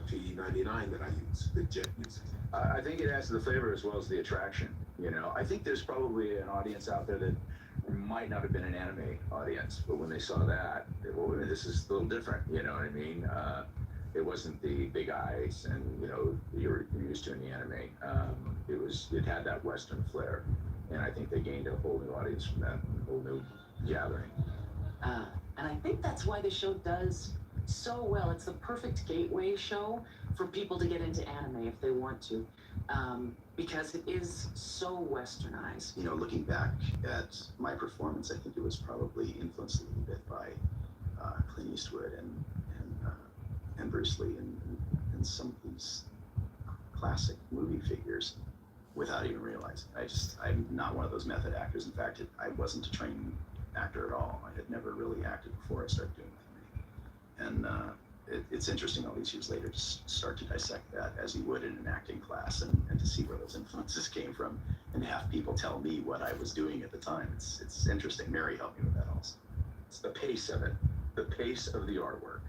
JRPG99 that I use, that Jet uses. I think it adds to the flavor as well as the attraction. You know, I think there's probably an audience out there that might not have been an anime audience, but when they saw that, well, this is a little different. You know what I mean? It wasn't the big eyes and you're used to in the anime. It had that Western flair, and I think they gained a whole new audience from that, a whole new gathering. And I think that's why the show does so well. It's the perfect gateway show for people to get into anime if they want to, because it is so westernized. You know, looking back at my performance, I think it was probably influenced a little bit by Clint Eastwood and Bruce Lee and some of these classic movie figures without even realizing. I'm not one of those method actors. In fact, I wasn't a trained actor at all. I had never really acted before I started doing that. And it's interesting all these years later to start to dissect that as you would in an acting class and to see where those influences came from and have people tell me what I was doing at the time. It's interesting. Mary helped me with that also. It's the pace of it, the pace of the artwork.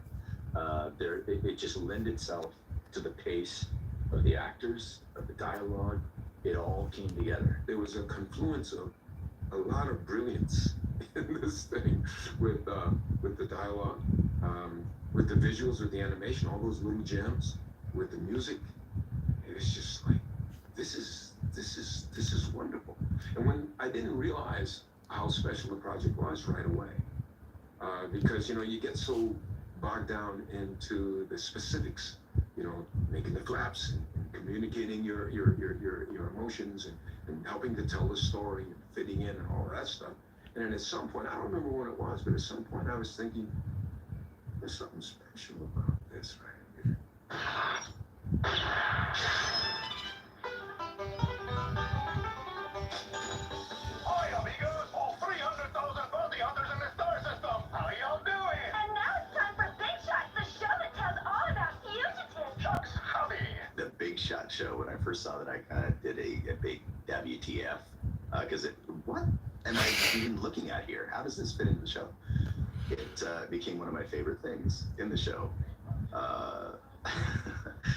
It just lent itself to the pace of the actors, of the dialogue. It all came together. There was a confluence of a lot of brilliance in this thing with the dialogue, with the visuals, with the animation, all those little gems, with the music. It was just like, this is wonderful. And when I didn't realize how special the project was right away, because you get so bogged down into the specifics, making the flaps and communicating your emotions and helping to tell the story and fitting in and all that stuff. And then at some point, I don't remember when it was, but at some point I was thinking, there's something special about this right here. Hi, amigos! All 300,000 bounty hunters in the star system! How y'all doing? And now it's time for Big Shots, the show that tells all about fugitives. Chuck's hobby! The Big Shot show, when I first saw that, I kind of did a big WTF, because what am I even looking at here? How does this fit into the show? It became one of my favorite things in the show.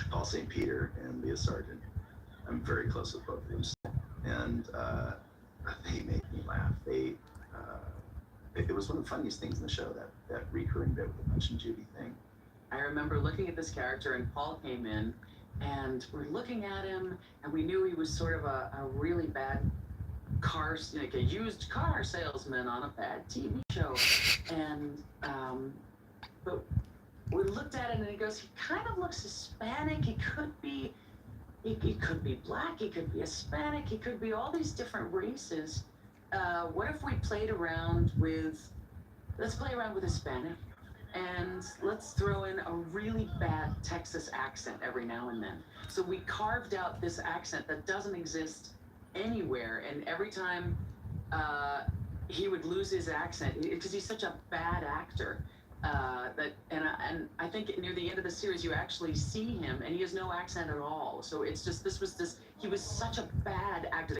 Paul St. Peter and Leah Sargent. I'm very close with both of them. And they make me laugh. It was one of the funniest things in the show, that recurring bit with the Punch and Judy thing. I remember looking at this character, and Paul came in, and we're looking at him, and we knew he was sort of a really bad like a used car salesman on a bad TV show. And but we looked at him and he goes, he kind of looks Hispanic. He could be black, he could be Hispanic, he could be all these different races. What if we played around with, let's play around with Hispanic, and let's throw in a really bad Texas accent every now and then. So we carved out this accent that doesn't exist anywhere, and every time he would lose his accent because he's such a bad actor, and I think near the end of the series you actually see him and he has no accent at all. So it's just he was such a bad actor.